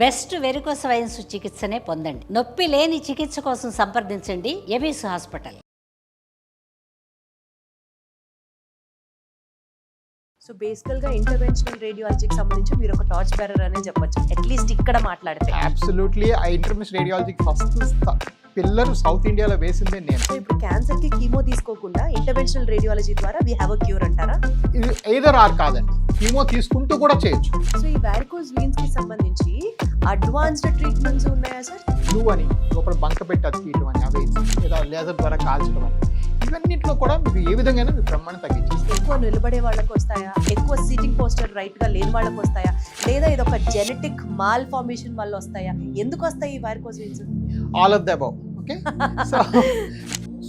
Best varicose veins చికిత్సనే పొందండి. నొప్పి లేని చికిత్స కోసం సంప్రదించండి ఎబిస్ హాస్పిటల్. సో బేసికల్గా ఇంటర్వెన్షనల్ రేడియాలజీకి సంబంధించి మీరు ఒక టార్చ్ బేరర్ అనే చెప్పొచ్చు, అట్లీస్ట్ ఇక్కడ మాట్లాడితే. అబ్సల్యూట్లీ ఆ ఇంటర్వెన్షనల్ రేడియాలజీకి ఫస్ట్ పిల్లర్ సౌత్ ఇండియాలో వేసిందే నేను. సో ఇప్పుడు క్యాన్సర్కి కీమో తీసుకోకుండా ఇంటర్వెన్షనల్ రేడియాలజీ ద్వారా వీ హ్యావ్ అ క్యూర్ అంటారా? ఇది ఏదర్ ఆర్ కాదండి, కీమో తీసుకుంటూ కూడా చేయొచ్చు. సో ఈ వారికోస్ వీన్స్కి సంబంధించి అడ్వాన్స్డ్ ట్రీట్మెంట్స్ ఉన్నాయా సార్? బ్లూ అని లోపల బంక పెట్టి అతికియటం అని, అవి లేదా లేజర్ ద్వారా కాల్చడం అని, ఇవన్నింటిలో కూడా మీకు ఏ విధంగా మీకు బ్రహ్మాండం తగ్గించేస్తారు. ఎక్కువ నిలబడే వాళ్ళకి వస్తాయా, ఎక్కువ సీటింగ్ పోస్టర్ రైట్గా లేని వాళ్ళకి వస్తాయా, లేదా ఇది ఒక జెనెటిక్ మాల్ ఫార్మేషన్ వల్ల వస్తాయా? ఎందుకు వస్తాయి ఈ varicose veins? All of the above. Okay,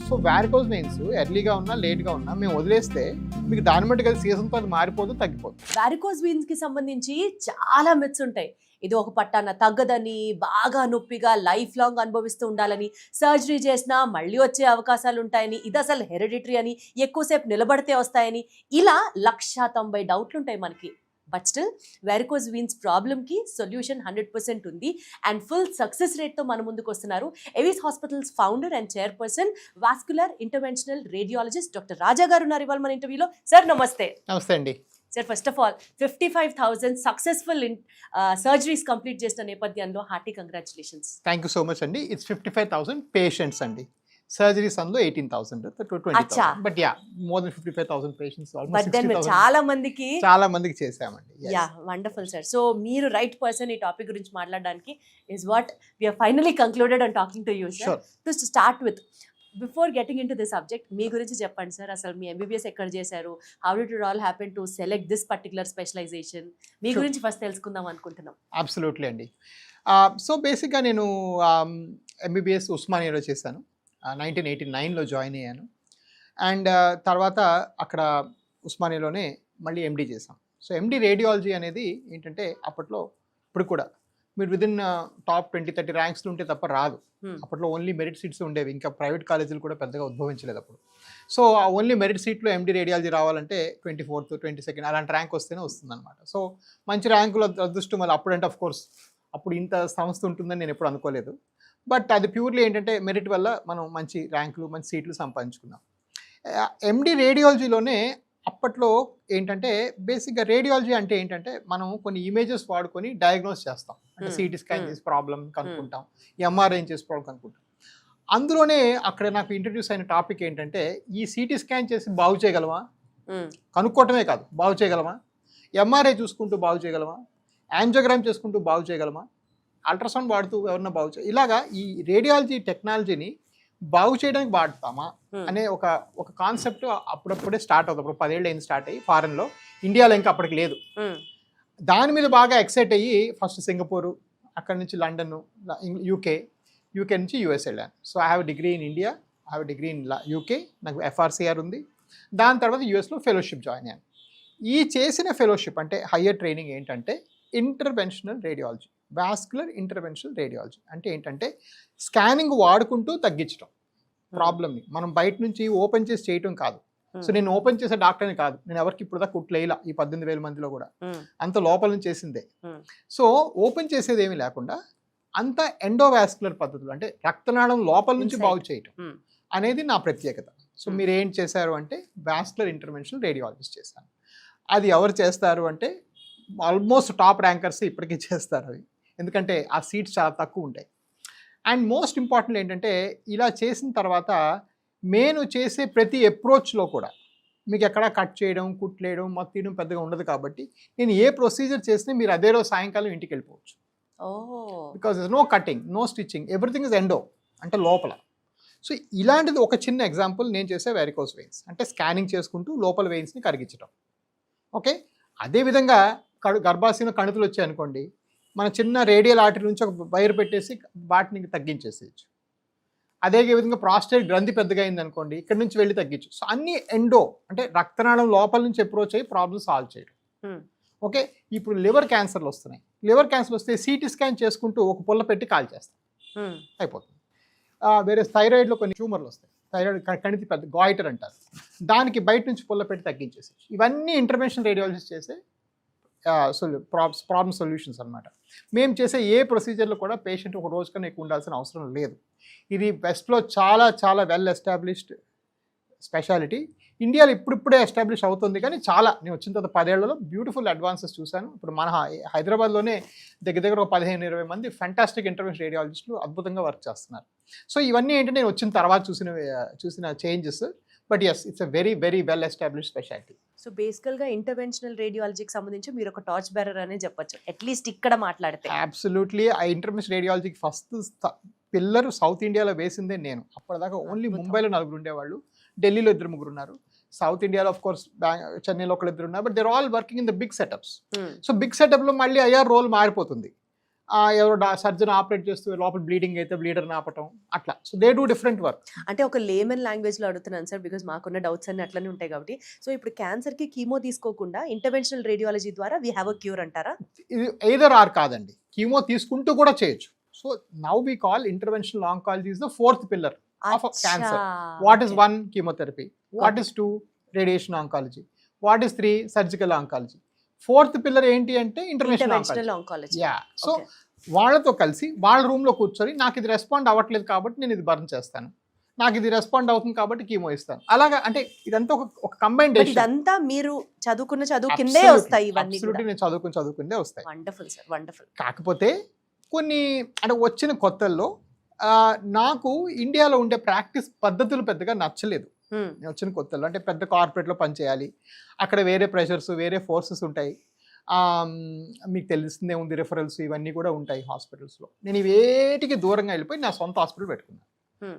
so varicose veins ఎర్లీగా ఉన్నా లేట్గా ఉన్నా మేము వదిలేస్తే మీకు దాన్ని బట్టి కదా సీజన్తో అది మారిపోదు, తగ్గిపోతుంది. వారికోస్ వీన్స్కి సంబంధించి చాలా మిత్స్ ఉంటాయి. ఇది ఒక పట్టాన తగ్గదని, బాగా నొప్పిగా లైఫ్ లాంగ్ అనుభవిస్తూ ఉండాలని, సర్జరీ చేసినా మళ్ళీ వచ్చే అవకాశాలు ఉంటాయని, ఇది అసలు హెరిడిటరీ అని, ఎక్కువసేపు నిలబడితే వస్తాయని, ఇలా 190 డౌట్లు ఉంటాయి మనకి. బట్ స్టిల్ వెరికోస్ వీన్స్ ప్రాబ్లమ్కి సొల్యూషన్ 100% ఉంది. అండ్ ఫుల్ సక్సెస్ రేట్తో మన ముందుకు వస్తున్నారు Avis hospitals founder and chairperson, vascular interventional radiologist doctor Raja గారు ఉన్నారు ఇవాళ మన ఇంటర్వ్యూలో. సార్ నమస్తే. నమస్తే అండి. Sir first of all 55,000 successful surgeries complete చేసిన నేపథ్యంలో hearty congratulations. Thank you so much అండి. ఇట్స్ 55,000 పేషెంట్స్ అండి, సర్జరీస్ అందులో 18,000 to 20,000. But ya, more than 55,000 patients, but then చాలా మందికి చేసామండి. Ya, wonderful sir. సో మీరు రైట్ పర్సన్ ఈ టాపిక్ గురించి మాట్లాడడానికి. Is what we have finally concluded on talking to you sir. To start with, before getting in to the subject, మీ గురించి చెప్పండి సార్. అసలు మీ ఎంబీబీఎస్ ఎక్కడ చేశారు? How did it all happen to select this particular specialization? మీ గురించి first తెలుసుకుందాం అనుకుంటున్నాం. అబ్సల్యూట్లీ అండి. సో బేసిక్గా నేను ఎంబీబీఎస్ ఉస్మానియాలో చేశాను. 1989లో జాయిన్ అయ్యాను. అండ్ తర్వాత అక్కడ ఉస్మానియాలోనే మళ్ళీ ఎండీ చేశాం. సో ఎండీ రేడియాలజీ అనేది ఏంటంటే అప్పట్లో, ఇప్పుడు కూడా మీరు విదిన్ టాప్ 20-30 ర్యాంక్స్లో ఉంటే తప్ప రాదు. అప్పట్లో ఓన్లీ మెరిట్ సీట్స్ ఉండేవి, ఇంకా ప్రైవేట్ కాలేజీలు కూడా పెద్దగా ఉద్భవించలేదు అప్పుడు. సో ఆ ఓన్లీ మెరిట్ సీట్లో ఎండీ రేడియాలజీ రావాలంటే 24th 22nd అలాంటి ర్యాంక్ వస్తేనే వస్తుందన్నమాట. సో మంచి ర్యాంకులు అదృష్టం మళ్ళీ అప్పుడంటే ఆఫ్ కోర్స్ అప్పుడు ఇంత సంస్థ ఉంటుందని నేను ఎప్పుడు అనుకోలేదు. బట్ అది ప్యూర్లీ ఏంటంటే మెరిట్ వల్ల మనం మంచి ర్యాంకులు, మంచి సీట్లు సంపాదించుకున్నాం. ఎండీ రేడియాలజీలోనే అప్పట్లో ఏంటంటే బేసిక్గా రేడియాలజీ అంటే ఏంటంటే మనం కొన్ని ఇమేజెస్ వాడుకొని డయాగ్నోస్ చేస్తాం. అంటే సిటీ స్కాన్ చేసి ప్రాబ్లం కనుక్కుంటాం, ఎంఆర్ఐ చేసి ప్రాబ్లం కనుక్కుంటాం. అందులోనే అక్కడ నాకు ఇంట్రడ్యూస్ అయిన టాపిక్ ఏంటంటే ఈ సిటీ స్కాన్ చేసి బాగు చేయగలమా, కనుక్కోవటమే కాదు బాగు చేయగలమా, ఎంఆర్ఐ చూసుకుంటూ బాగు చేయగలమా, యాంజియోగ్రామ్ చేసుకుంటూ బాగు చేయగలమా, అల్ట్రాసౌండ్ వాడుతూ ఎవరన్నా బాగు ఇలాగా ఈ రేడియాలజీ టెక్నాలజీని బాగు చేయడానికి వాడతామా అనే ఒక కాన్సెప్ట్ అప్పుడప్పుడే స్టార్ట్ అవుతుంది. అప్పుడు 10 ఏళ్ళు అయింది స్టార్ట్ అయ్యి ఫారెన్లో, ఇండియాలో ఇంకా అప్పటికి లేదు. దాని మీద బాగా ఎక్సైట్ అయ్యి ఫస్ట్ సింగపూరు, అక్కడి నుంచి లండన్, యూకే నుంచి యూఎస్ వెళ్ళాను. So I have degree in India, I have degree in UK, నాకు FRCR ఉంది. దాని తర్వాత యూఎస్లో ఫెలోషిప్ జాయిన్ అయ్యాను. ఈ చేసిన ఫెలోషిప్ అంటే హయ్యర్ ట్రైనింగ్ ఏంటంటే interventional radiology, vascular interventional radiology. అంటే ఏంటంటే స్కానింగ్ వాడుకుంటూ తగ్గించడం ప్రాబ్లమ్ని, మనం బయట నుంచి ఓపెన్ చేసి చేయటం కాదు. సో నేను ఓపెన్ చేసే డాక్టర్ని కాదు, నేను ఎవరికి ఇప్పుడు దాకా కుట్లేలా ఈ 18,000 మందిలో కూడా, అంత లోపల నుంచి చేసిందే. సో ఓపెన్ చేసేది ఏమీ లేకుండా అంత ఎండోవాస్కులర్ పద్ధతులు, అంటే రక్తనాళం లోపల నుంచి బాగు చేయటం అనేది నా ప్రత్యేకత. సో మీరు ఏం చేశారు అంటే వాస్కులర్ ఇంటర్వెన్షనల్ రేడియాలజిస్ట్ చేశాను. అది ఎవరు చేస్తారు అంటే ఆల్మోస్ట్ టాప్ ర్యాంకర్స్ ఇప్పటికీ చేస్తారు అవి, ఎందుకంటే ఆ సీట్స్ చాలా తక్కువ ఉంటాయి. అండ్ మోస్ట్ ఇంపార్టెంట్ ఏంటంటే ఇలా చేసిన తర్వాత నేను చేసే ప్రతి అప్రోచ్లో కూడా మీకు ఎక్కడా కట్ చేయడం, కుట్లేయడం, మొత్తం తీయడం పెద్దగా ఉండదు. కాబట్టి నేను ఏ ప్రొసీజర్ చేసినా మీరు అదే రోజు సాయంకాలం ఇంటికి వెళ్ళిపోవచ్చు. Because is no cutting, no stitching, everything is endo, అంటే లోపల. సో ఇలాంటిది ఒక చిన్న ఎగ్జాంపుల్ నేను చేసే వెరికోస్ వెయిన్స్, అంటే స్కానింగ్ చేసుకుంటూ లోపల వెయిన్స్ని కరిగించడం. ఓకే, అదేవిధంగా గర్భాశయంలో కణుతులు వచ్చాయి అనుకోండి, మన చిన్న రేడియల్ ఆర్టరీ నుంచి ఒక వైర్ పెట్టేసి వాటిని తగ్గించేసేయచ్చు. అదే విధంగా ప్రాస్టేట్ గ్రంథి పెద్దగా అయింది అనుకోండి, ఇక్కడ నుంచి వెళ్ళి తగ్గించు. సో అన్ని ఎండో, అంటే రక్తనాళం లోపల నుంచి అప్రోచ్ అయ్యి ప్రాబ్లమ్ సాల్వ్ చేయడం. ఓకే, ఇప్పుడు లివర్ క్యాన్సర్లు వస్తున్నాయి. లివర్ క్యాన్సర్ వస్తే సిటీ స్కాన్ చేసుకుంటూ ఒక పుల్ల పెట్టి కాల్ చేస్తాం, అయిపోతుంది. వేరే థైరాయిడ్లో కొన్ని ట్యూమర్లు వస్తాయి, థైరాయిడ్ కణితి పెద్ద గాయిటర్ అంటారు, దానికి బయట నుంచి పుల్ల పెట్టి తగ్గించేసి. ఇవన్నీ ఇంటర్వెన్షన్ రేడియాలజిస్ట్ చేసే ప్రాబ్లమ్ సొల్యూషన్స్ అనమాట. మేము చేసే ఏ ప్రొసీజర్లో కూడా పేషెంట్ ఒక రోజు కన్నా ఎక్కువ ఉండాల్సిన అవసరం లేదు. ఇది వెస్ట్లో చాలా చాలా వెల్ ఎస్టాబ్లిష్డ్ స్పెషాలిటీ. ఇండియాలో ఇప్పుడిప్పుడే ఎస్టాబ్లిష్ అవుతుంది, కానీ చాలా నేను వచ్చిన తర్వాత 10 ఏళ్లలో బ్యూటిఫుల్ అడ్వాన్సెస్ చూశాను. ఇప్పుడు మన హైదరాబాద్లోనే దగ్గర ఒక 15-20 మంది ఫెంటాస్టిక్ ఇంటర్వెన్షన్ రేడియాలజిస్టులు అద్భుతంగా వర్క్ చేస్తున్నారు. సో ఇవన్నీ ఏంటంటే నేను వచ్చిన తర్వాత చూసిన changes. But yes, it's a very very well establish speciality. So బేసికల్గా ఇంటర్వెన్షనల్ రేడియాలజీకి సంబంధించి మీరు ఒక టార్చ్ బేరర్ అనే చెప్పొచ్చు, అట్లీస్ట్ ఇక్కడ మాట్లాడితే. అబ్సల్యూట్లీ. ఆ ఇంటర్వెన్షన్ రేడియాలజీకి ఫస్ట్ పిల్లర్ సౌత్ ఇండియాలో వేసిందే నేను. అప్పటిదాకా ఓన్లీ ముంబైలో 4 ఉండేవాళ్ళు, ఢిల్లీలో 2-3 ఉన్నారు, సౌత్ ఇండియాలో ఆఫ్ కోర్స్ చెన్నైలో 1-2 ఉన్నారు. But there all working in the big setups. So big సెటప్లో మళ్ళీ ఐఆర్ రోల్ మారిపోతుంది. ఎవరో సర్జన్ ఆపరేట్ చేస్తూ లోపల బ్లీడింగ్ అయితే బ్లీడర్ని ఆపటం అట్లా. So they do different work. అంటే ఒక లేమన్ లాంగ్వేజ్లో అడుగుతున్నాను సార్, బికాజ్ మాకున్న డౌట్స్ అన్ని అట్లనే ఉంటాయి కాబట్టి. సో ఇప్పుడు క్యాన్సర్కి కీమో తీసుకోకుండా ఇంటర్వెన్షనల్ రేడియాలజీ ద్వారా వీ హ్యావ్ అ క్యూర్ అంటారా? ఇది ఎయిదర్ ఆర్ కాదండి, కీమో తీసుకుంటూ కూడా చేయొచ్చు. So now we call interventional oncology is the 4th pillar of cancer. What is 1? Chemotherapy. What is 2? Radiation oncology. What is 3? Surgical oncology. 4th pillar ఏంటి అంటే interventional oncology. Yeah. So వాళ్ళతో కలిసి వాళ్ళ రూమ్లో కూర్చొని నాకు ఇది రెస్పాండ్ అవ్వట్లేదు కాబట్టి నేను ఇది బర్న్ చేస్తాను, నాకు ఇది రెస్పాండ్ అవుతుంది కాబట్టి కీమో ఇస్తాను. అలాగా అంటే ఇదంతా ఒక కంబైన్డ్. ఇదంతా మీరు చదువు కిందే వస్తాయి ఇవన్నీ. నేను చదువుకుందే వస్తాయి. Wonderful sir, wonderful. కాకపోతే కొన్ని అంటే వచ్చిన కొత్తల్లో నాకు ఇండియాలో ఉండే ప్రాక్టీస్ పద్ధతులు పెద్దగా నచ్చలేదు. నేను వచ్చిన కొత్తల్లో అంటే పెద్ద కార్పొరేట్లో పనిచేయాలి, అక్కడ వేరే ప్రెషర్స్ వేరే ఫోర్సెస్ ఉంటాయి. మీకు తెలిసిందే ఉంది, రిఫరల్స్ ఇవన్నీ కూడా ఉంటాయి హాస్పిటల్స్లో. నేను ఇవేటికి దూరంగా వెళ్ళిపోయి నా సొంత హాస్పిటల్ పెట్టుకున్నాను.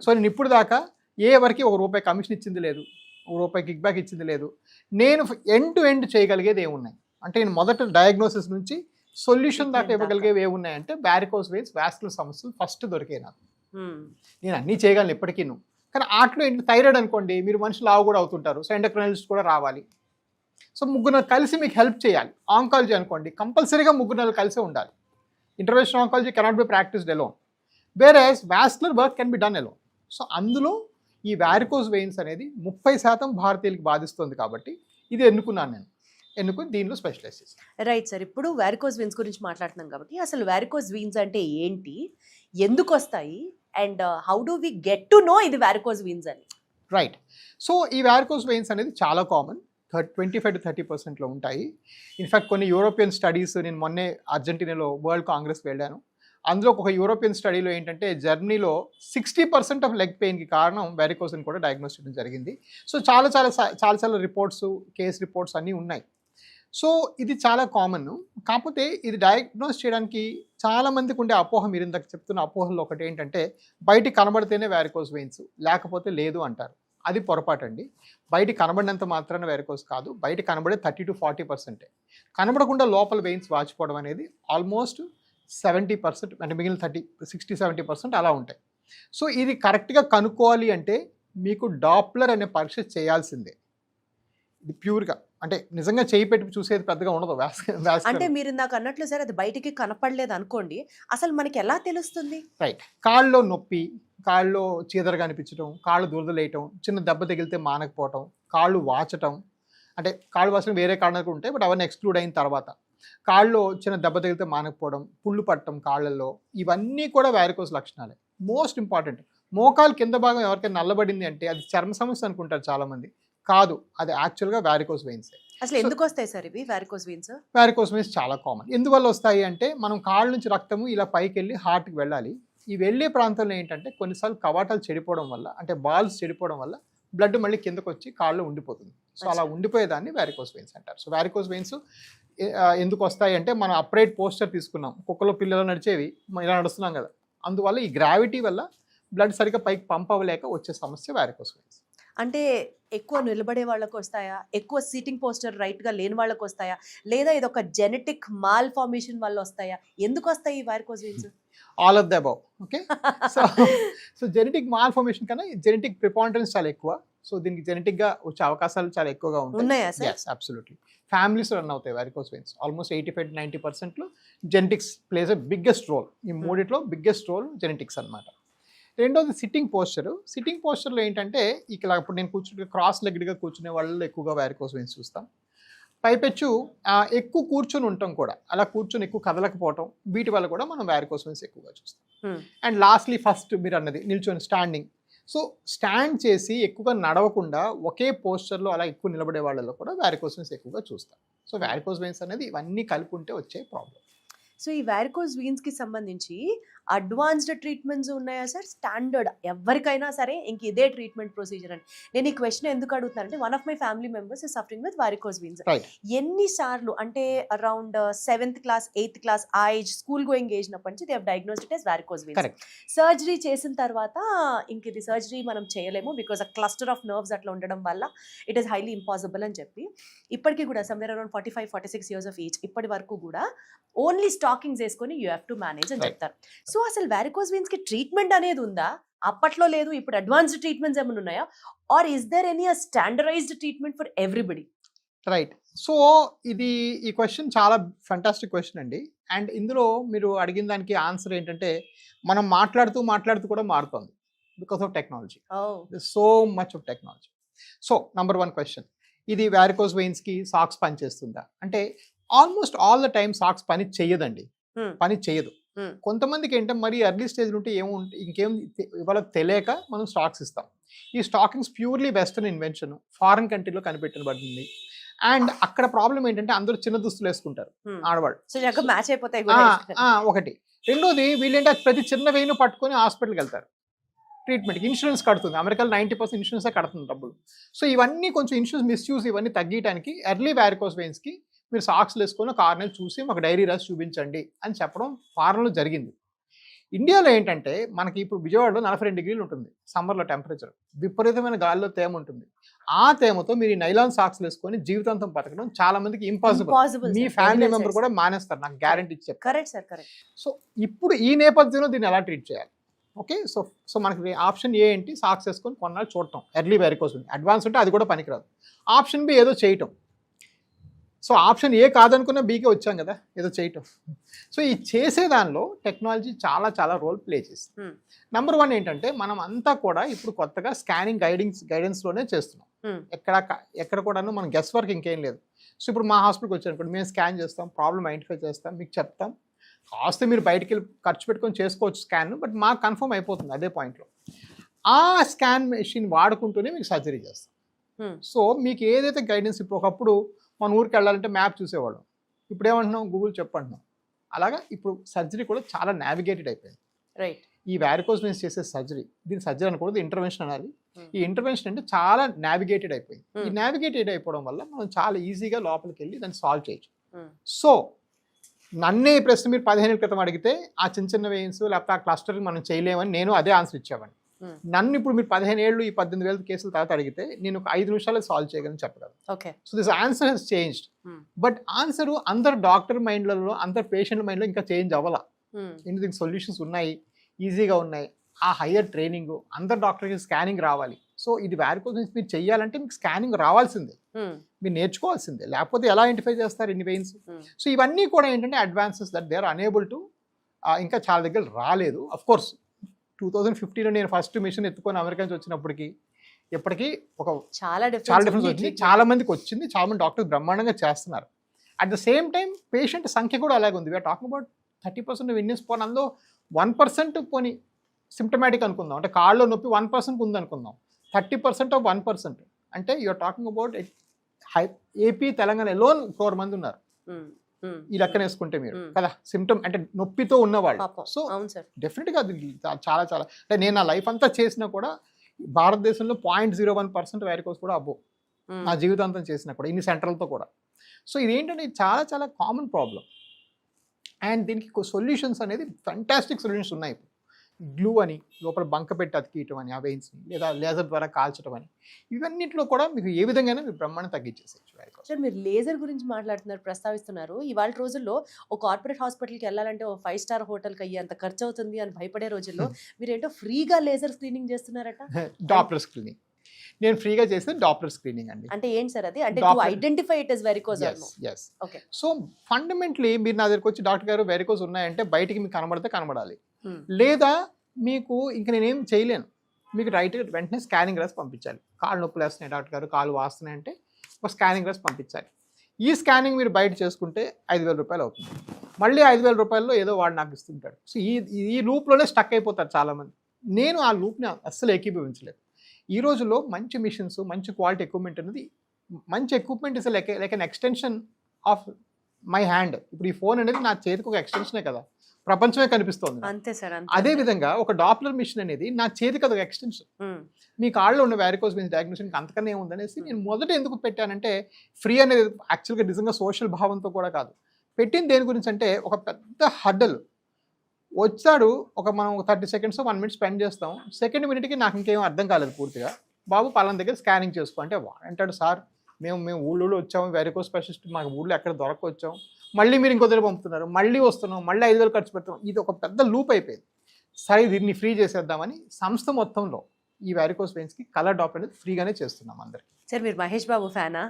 సో నేను ఇప్పుడు దాకా ఎవరికి ₹1 కమిషన్ ఇచ్చింది లేదు, ₹1 కిక్ బ్యాక్ ఇచ్చింది లేదు. నేను ఎండ్ టు ఎండ్ చేయగలిగేది ఏమున్నాయి అంటే, నేను మొదట డయాగ్నోసిస్ నుంచి సొల్యూషన్ దాకా ఇవ్వగలిగేవి ఏమున్నాయంటే వారికోస్ వెయిన్స్, వాస్కులర్ సమస్యలు ఫస్ట్ దొరికాయి నాకు. నేను అన్నీ చేయగలను ఇప్పటికీ. కానీ ఆటలో ఏంటి, థైరాయిడ్ అనుకోండి, మీరు మనుషులు లావు కూడా అవుతుంటారు, సో ఎండోక్రైనాలజిస్ట్ కూడా రావాలి. సో 3 కలిసి మీకు హెల్ప్ చేయాలి. ఆంకాలజీ అనుకోండి, కంపల్సరీగా 3 కలిసే ఉండాలి. Interventional oncology cannot be practised alone, whereas vascular work can be done alone. So అందులో ఈ వారికోస్ వెయిన్స్ అనేది 30% భారతీయులకి బాధిస్తుంది కాబట్టి ఇది ఎన్నుకున్నాను. ఎన్నుకుని దీనిలో స్పెషలైజ్ చేస్తాను. రైట్ సార్, ఇప్పుడు వారికోస్ వెయిన్స్ గురించి మాట్లాడుతున్నాం కాబట్టి అసలు వారికోస్ వెయిన్స్ అంటే ఏంటి, ఎందుకు వస్తాయి, and how do we get to know ఇది వారికోస్ వెయిన్స్ అని? రైట్. సో ఈ వారికోస్ వెయిన్స్ అనేది చాలా కామన్, 25 to 30% ఉంటాయి. ఇన్ఫ్యాక్ట్ కొన్ని యూరోపియన్ స్టడీస్, నేను మొన్నే అర్జెంటీనాలో వరల్డ్ కాంగ్రెస్ వెళ్ళాను, అందులో ఒక యూరోపియన్ స్టడీలో ఏంటంటే జర్మనీలో 60% ఆఫ్ లెగ్ పెయిన్కి కారణం వారికోస్ అని కూడా డయాగ్నోస్ చేయడం జరిగింది. సో చాలా రిపోర్ట్స్, కేస్ రిపోర్ట్స్ అన్నీ ఉన్నాయి. సో ఇది చాలా కామన్. కాకపోతే ఇది డయాగ్నోస్ చేయడానికి చాలామందికి ఉండే అపోహ, మీరు ఇందాక చెప్తున్న అపోహల్లో ఒకటి ఏంటంటే బయటికి కనబడితేనే వారికోస్ వెయిన్స్, లేకపోతే లేదు అంటారు. అది పొరపాటు అండి. బయట కనబడినంత మాత్రాన వారికోస్ కాదు, బయట కనబడే 30 to 40%. కనబడకుండా లోపల వెయిన్స్ వాచిపోవడం అనేది ఆల్మోస్ట్ 70%, అంటే మిగిలిన 60-70% అలా ఉంటాయి. సో ఇది కరెక్ట్గా కనుక్కోవాలి అంటే మీకు డాప్లర్ అనే పరీక్ష చేయాల్సిందే. ఇది ప్యూర్గా అంటే నిజంగా చేయి పెట్టి చూసేది పెద్దగా ఉండదు. అంటే మీరు ఇందాక అన్నట్లు సార్, అది బయటికి కనపడలేదు అనుకోండి, అసలు మనకి ఎలా తెలుస్తుంది? రైట్. కాళ్ళలో నొప్పి, కాళ్ళలో చీదరగా అనిపించడం, కాళ్ళు దురదలేయటం, చిన్న దెబ్బ తగిలితే మానకపోవటం, కాళ్ళు వాచటం, అంటే కాళ్ళు వాచడం వేరే కారణాలు ఉంటాయి బట్ అవన్నీ ఎక్స్క్లూడ్ అయిన తర్వాత కాళ్ళలో చిన్న దెబ్బ తగిలితే మానకపోవడం, పుళ్ళు పట్టడం కాళ్ళల్లో, ఇవన్నీ కూడా వారికోస్ లక్షణాలే. మోస్ట్ ఇంపార్టెంట్, మోకాలు కింద భాగం ఎవరికైనా నల్లబడింది అంటే అది చర్మ సమస్య అనుకుంటారు చాలామంది, కాదు, అది యాక్చువల్గా వారికోస్ వెయిన్స్. అసలు ఎందుకు వస్తాయి సార్ ఇవి వారికోస్ వెయిన్స్? వారికోస్ వెయిన్స్ చాలా కామన్. ఎందువల్ల వస్తాయి అంటే, మనం కాళ్ళ నుంచి రక్తము ఇలా పైకి వెళ్ళి హార్ట్కి వెళ్ళాలి. ఈ వెళ్ళే ప్రాంతంలో ఏంటంటే కొన్నిసార్లు కవాటాలు చెడిపోవడం వల్ల, అంటే బాల్స్ చెడిపోవడం వల్ల బ్లడ్ మళ్ళీ కిందకు వచ్చి కాళ్ళు ఉండిపోతుంది. సో అలా ఉండిపోయేదాన్ని వారికోస్ వెయిన్స్ అంటారు. సో వారికోస్ వెయిన్స్ ఎందుకు వస్తాయి అంటే, మనం అప్రైట్ పోస్చర్ తీసుకున్నాం, కుక్కలో పిల్లలు నడిచేవి ఇలా నడుస్తున్నాం కదా, అందువల్ల ఈ గ్రావిటీ వల్ల బ్లడ్ సరిగ్గా పైకి పంప్ అవ్వలేక వచ్చే సమస్య వారికోస్ వెయిన్స్. అంటే ఎక్కువ నిలబడే వాళ్ళకు వస్తాయా, ఎక్కువ సీటింగ్ పోస్టర్ రైట్గా లేని వాళ్ళకు వస్తాయా, లేదా ఇది ఒక జెనెటిక్ మాల్ ఫార్మేషన్ వల్ల వస్తాయా, ఎందుకు వస్తాయి ఈ varicose veins? All of the above. Okay. So genetic mall formation కన్నా జెనెటిక్ ప్రిపాండరెన్స్ చాలా ఎక్కువ. సో దీనికి జెనెటిక్గా వచ్చే అవకాశాలు చాలా ఎక్కువగా ఉన్నాయా sir? yes, absolutely. Families run అవుతాయి వారికోస్ వెయిన్స్. ఆల్మోస్ట్ 85 to 90%లో genetics plays a biggest role. ఈ మూడిట్లో బిగ్గెస్ట్ రోల్ జెనెటిక్స్ అనమాట. రెండోది సిట్టింగ్ పోస్చర్. సిట్టింగ్ పోస్చర్లో ఏంటంటే ఇక్కడ ఇప్పుడు నేను కూర్చుంటే క్రాస్ లెగ్డ్గా కూర్చునే వాళ్ళలో ఎక్కువగా వారికోస్ వెయిన్స్ చూస్తాం. పైపెచ్చు ఎక్కువ కూర్చొని ఉంటాం కూడా, అలా కూర్చొని ఎక్కువ కదలకపోవటం, వీటి వల్ల కూడా మనం వారికోస్ వెయిన్స్ ఎక్కువగా చూస్తాం. అండ్ లాస్ట్లీ ఫస్ట్ మీరు అన్నది నిల్చొని స్టాండింగ్. సో స్టాండ్ చేసి ఎక్కువగా నడవకుండా ఒకే పోస్చర్లో అలా ఎక్కువ నిలబడే వాళ్ళలో కూడా వారికోస్ వెయిన్స్ ఎక్కువగా చూస్తాం. సో వారికోస్ వెయిన్స్ అనేది ఇవన్నీ కలిపి ఉంటే వచ్చే ప్రాబ్లం. సో ఈ వారికోస్ వీన్స్ కి సంబంధించి అడ్వాన్స్డ్ ట్రీట్మెంట్స్ ఉన్నాయా సార్? స్టాండర్డ్ ఎవరికైనా సరే ఇంక ఇదే ట్రీట్మెంట్ ప్రొసీజర్ అని. నేను ఈ క్వశ్చన్ ఎందుకు అడుగుతున్నానంటే one of my family members is suffering with varicose veins. ఎన్నిసార్లు అంటే around 7th class 8th class ఆ ఏజ్, స్కూల్ గోయింగ్ ఏజ్ నప్పటి నుంచి they have diagnosed it as varicose veins. Surgery చేసిన తర్వాత ఇంక ఇది సర్జరీ మనం చేయలేము because a cluster of nerves అట్లా ఉండడం వల్ల ఇట్ ఈస్ హైలీ ఇంపాసిబుల్ అని చెప్పి ఇప్పటికీ కూడా somewhere around 45-46 years of age ఇప్పటి వరకు కూడా ఓన్లీ స్టాకింగ్స్ వేసుకొని యూ హ్యావ్ టు మేనేజ్ అని చెప్తారు. సో అసలు వారికోస్ వీన్స్ కి ట్రీట్మెంట్ అనేది ఉందా? అప్పట్లో లేదు, ఇప్పుడు అడ్వాన్స్డ్ ట్రీట్మెంట్స్ ఏమైనా ఉన్నాయా? Or is there any standardised treatment for everybody? Right. So ఈ క్వశ్చన్ చాలా ఫంటాస్టిక్ క్వశ్చన్ అండి. అండ్ ఇందులో మీరు అడిగిన దానికి ఆన్సర్ ఏంటంటే మనం మాట్లాడుతూ కూడా మారుతుంది because of technology. So much of technology. So number 1 question, ఇది వారికోస్ వెయిన్స్కి సాక్స్ పనిచేస్తుందా అంటే almost all the time socks పని చెయ్యదండి, పని చెయ్యదు. కొంతమందికి ఏంటంటే మరి ఎర్లీ స్టేజ్ ఉంటే ఇంకేం ఇవాళ తెలియక మనం స్టాక్స్ ఇస్తాం. ఈ stockings purely western invention, foreign కంట్రీలో కనిపెట్టబడింది. అండ్ అక్కడ ప్రాబ్లం ఏంటంటే అందరూ చిన్న దుస్తులు వేసుకుంటారు ఆడవాళ్ళు, మ్యాచ్ అయిపోతాయి ఒకటి. రెండోది వీళ్ళేంటే ప్రతి చిన్న వెయిన్ పట్టుకొని హాస్పిటల్కి వెళ్తారు ట్రీట్మెంట్కి. ఇన్సూరెన్స్ కడుతుంది, అమెరికాలో 90% ఇన్సూరెన్సే కడుతుంది డబ్బులు. సో ఇవన్నీ కొంచెం ఇన్సూరెన్స్ మిస్యూజ్ ఇవన్నీ తగ్గించడానికి ఎర్లీ వారికోస్ వెయిన్స్కి మీరు సాక్స్లు వేసుకొని ఒక 6 నెలలు చూసి మాకు డైరీ రాసి చూపించండి అని చెప్పడం ఫారెన్లో జరిగింది. ఇండియాలో ఏంటంటే మనకి ఇప్పుడు విజయవాడలో 42 degrees ఉంటుంది సమ్మర్లో టెంపరేచర్, విపరీతమైన గాలిలో తేమ ఉంటుంది. ఆ తేమతో మీరు ఈ నైలాన్ సాక్స్లు వేసుకొని జీవితాంతం బతకడం చాలా మందికి ఇంపాసిబుల్. మీ ఫ్యామిలీ మెంబర్ కూడా మానేస్తారు, నాకు గ్యారంటీ ఇచ్చారు. Correct sir, correct. సో ఇప్పుడు ఈ నేపథ్యంలో దీన్ని ఎలా ట్రీట్ చేయాలి? ఓకే, సో మనకి ఆప్షన్ ఏ ఏంటి, సాక్స్ వేసుకొని కొన్నాళ్ళు చూడటం ఎర్లీ వారికోస్ వెయిన్స్. అడ్వాన్స్ ఉంటే అది కూడా పనికిరాదు. ఆప్షన్ బి ఏదో చేయటం. సో ఆప్షన్ ఏ కాదనుకున్న బీకే వచ్చాం కదా, ఏదో చేయటం. సో ఈ చేసే దానిలో టెక్నాలజీ చాలా చాలా రోల్ ప్లే చేస్తుంది. నంబర్ 1 ఏంటంటే మనం అంతా కూడా ఇప్పుడు కొత్తగా స్కానింగ్ గైడెన్స్లోనే చేస్తున్నాం. ఎక్కడ కూడాను మనం గెస్ వర్క్ ఇంకేం లేదు. సో ఇప్పుడు మా హాస్పిటల్కి వచ్చారనుకోండి, మేము స్కాన్ చేస్తాం, ప్రాబ్లమ్ ఐడెంటిఫై చేస్తాం, మీకు చెప్తాం. కాస్త మీరు బయటికి వెళ్ళి ఖర్చు పెట్టుకొని చేసుకోవచ్చు స్కాన్, బట్ మాకు కన్ఫర్మ్ అయిపోతుంది అదే పాయింట్లో. ఆ స్కాన్ మెషిన్ వాడుకుంటూనే మీకు సర్జరీ చేస్తాం. సో మీకు ఏదైతే గైడెన్స్, ఇప్పుడు ఒకప్పుడు మన ఊరికి వెళ్ళాలంటే మ్యాప్ చూసేవాళ్ళం, ఇప్పుడు ఏమంటున్నాం, గూగుల్ చెప్పంటున్నాం. అలాగా ఇప్పుడు సర్జరీ కూడా చాలా నావిగేటెడ్ అయిపోయింది. రైట్. ఈ వారికోస్ వెయిన్స్ చేసే సర్జరీ, దీని సర్జరీ అనకూడదు, ఇంటర్వెన్షన్ అనాలి. ఈ ఇంటర్వెన్షన్ అంటే చాలా నావిగేటెడ్ అయిపోయింది. ఈ నావిగేటెడ్ అయిపోవడం వల్ల మనం చాలా ఈజీగా లోపలికి వెళ్ళి దాన్ని సాల్వ్ చేయొచ్చు. సో నన్నే ఈ ప్రశ్న మీరు 15 ఏళ్ళ క్రితం అడిగితే ఆ చిన్న వెయిన్స్ లేకపోతే ఆ క్లస్టర్ మనం చేయలేమని నేను అదే ఆన్సర్ ఇచ్చేవాడిని. నన్ను ఇప్పుడు మీరు 15 ఏళ్ళు ఈ 18,000 కేసుల తర్వాత అడిగితే నేను ఒక 5 నిమిషాలు సాల్వ్ చేయగలను చెప్పగలను. So this answer has changed. But answer అందరు డాక్టర్ మైండ్లలో, అందరు పేషెంట్ మైండ్లో ఇంకా చేంజ్ అవ్వాల. దీనికి సొల్యూషన్స్ ఉన్నాయి, ఈజీగా ఉన్నాయి. ఆ హయ్యర్ ట్రైనింగ్, అందరు డాక్టర్కి స్కానింగ్ రావాలి. సో ఇది వారికోస్ వెయిన్స్ మీరు చెయ్యాలంటే మీకు స్కానింగ్ రావాల్సిందే, మీరు నేర్చుకోవాల్సిందే, లేకపోతే ఎలా ఐడెంటిఫై చేస్తారు ఇన్ని వెయిన్స్. సో ఇవన్నీ కూడా ఏంటంటే advances that they are unable to, ఇంకా చాలా దగ్గర రాలేదు. అఫ్ కోర్స్ 2015లో నేను ఫస్ట్ మిషన్ ఎత్తుకొని అమెరికా నుంచి వచ్చినప్పటికీ ఇప్పటికీ ఒక చాలా డిఫరెన్స్ వచ్చింది. చాలా మందికి వచ్చింది, చాలా మంది డాక్టర్స్ బ్రహ్మాండంగా చేస్తున్నారు. At the same time patient సంఖ్య కూడా అలాగే ఉంది. వీఆర్ టాకింగ్ అబౌట్ 30% ఇండియన్స్ పోనీ, అందులో 1% పోనీ సిమ్టమాటిక్ అనుకుందాం, అంటే కాళ్ళలో నొప్పి 1% ఉంది అనుకుందాం. 30% ఆఫ్ 1% అంటే you're talking about AP Telangana alone 4 మంది ఉన్నారు ఈ లెక్కన వేసుకుంటే మీరు కదా, సిమ్టమ్ అంటే నొప్పితో ఉన్నవాళ్ళు. సో డెఫినెట్గా అది చాలా చాలా, అంటే నేను నా లైఫ్ అంతా చేసినా కూడా భారతదేశంలో 0.01% వారికోస్ కూడా అబ్బో నా జీవితాంతం చేసినా కూడా ఇన్ని సెంటర్లతో కూడా. సో ఇదేంటంటే చాలా చాలా కామన్ ప్రాబ్లం. అండ్ దీనికి సొల్యూషన్స్ అనేది ఫంటాస్టిక్ సొల్యూషన్స్ ఉన్నాయి. గ్లూ అని లోపల బంక పెట్టి అతికియటం అని ఆ వెయిన్స్ని, లేదా లేజర్ ద్వారా కాల్చడం అని, ఇవన్నింటిలో కూడా మీకు ఏ విధంగానే మీరు బ్రహ్మాండం తగ్గించేసేయచ్చు. సార్ మీరు లేజర్ గురించి మాట్లాడుతున్నారు, ప్రస్తావిస్తున్నారు. ఇవాళ రోజుల్లో ఒక కార్పొరేట్ హాస్పిటల్కి వెళ్ళాలంటే ఓ 5-star హోటల్కి అయ్యి అంత ఖర్చు అవుతుంది అని భయపడే రోజుల్లో మీరేంటో ఫ్రీగా లేజర్ స్క్రీనింగ్ చేస్తున్నారట. డాప్లర్ స్క్రీనింగ్ నేను ఫ్రీగా చేస్తే డాప్లర్ స్క్రీనింగ్ అండి. అంటే ఏంటి సార్ అది? అంటే to identify it as varicose. yes. Okay. So fundamentally మీరు నా దగ్గరికి వచ్చి డాక్టర్ గారు వెరికోస్ ఉన్నాయంటే బయటికి మీకు కనబడితే కనబడాలి, లేదా మీకు ఇంక నేనేం చేయలేను, మీకు రైట్ వెంటనే స్కానింగ్ రాసి పంపించాలి. కాళ్ళు నొప్పులు వేస్తున్నాయి డాక్టర్ గారు, కాళ్ళు వాస్తున్నాయి అంటే ఒక స్కానింగ్ రాసి పంపించాలి. ఈ స్కానింగ్ మీరు బయట చేసుకుంటే 5,000 రూపాయలు అవుతుంది. మళ్ళీ 5,000 రూపాయల్లో ఏదో వాడు నాకు ఇస్తుంటాడు. సో ఈ లూప్లోనే స్టక్ అయిపోతారు చాలామంది. నేను ఆ లూప్ని అస్సలు ఏకీభవించలేదు. ఈ రోజుల్లో మంచి మిషన్స్, మంచి క్వాలిటీ ఎక్విప్మెంట్ అనేది, మంచి equipment is like an extension of my hand. ఇప్పుడు ఈ ఫోన్ అనేది నా చేతికి ఒక ఎక్స్టెన్షనే కదా, ప్రపంచమే కనిపిస్తోంది. అంతే సార్. అదే విధంగా ఒక డాప్లర్ మిషన్ అనేది నా చేతికి అదొక ఎక్స్టెన్షన్. మీ కాళ్ళలో ఉన్న వ్యారికోస్ వెయిన్స్ డయాగ్నోసిస్కి అంతకన్నా ఏముందనేసి నేను మొదట ఎందుకు పెట్టానంటే, ఫ్రీ అనేది యాక్చువల్గా నిజంగా సోషల్ భావంతో కూడా కాదు. పెట్టింది దేని గురించి అంటే, ఒక పెద్ద హడ్డల్ వచ్చాడు, మనం 30 సెకండ్స్ 1 మినిట్ స్పెండ్ చేస్తాం. సెకండ్ మినిట్కి నాకు ఇంకేం అర్థం కాలేదు పూర్తిగా. బాబు పలానా దగ్గర స్కానింగ్ చేసుకో అంటే వాడంటాడు, సార్ మేము ఊళ్ళో వచ్చాము, వ్యారికోస్ స్పెషలిస్ట్ మాకు ఊళ్ళో ఎక్కడ దొరకొచ్చాం, మళ్ళీ మీరు ఇంకో దగ్గర పంపుతున్నారు, మళ్ళీ వస్తున్నాం, మళ్ళీ 5,000 ఖర్చు పెడతాం. ఇది ఒక పెద్ద లూప్ అయిపోయింది. సరే దీన్ని ఫ్రీ చేసేద్దామని సంస్థ మొత్తంలో ఈ వ్యారికోస్ వెయిన్స్కి కలర్ డాప్ అనేది ఫ్రీగానే చేస్తున్నాం అందరికి. సార్ మీరు మహేష్ బాబు ఫ్యానా?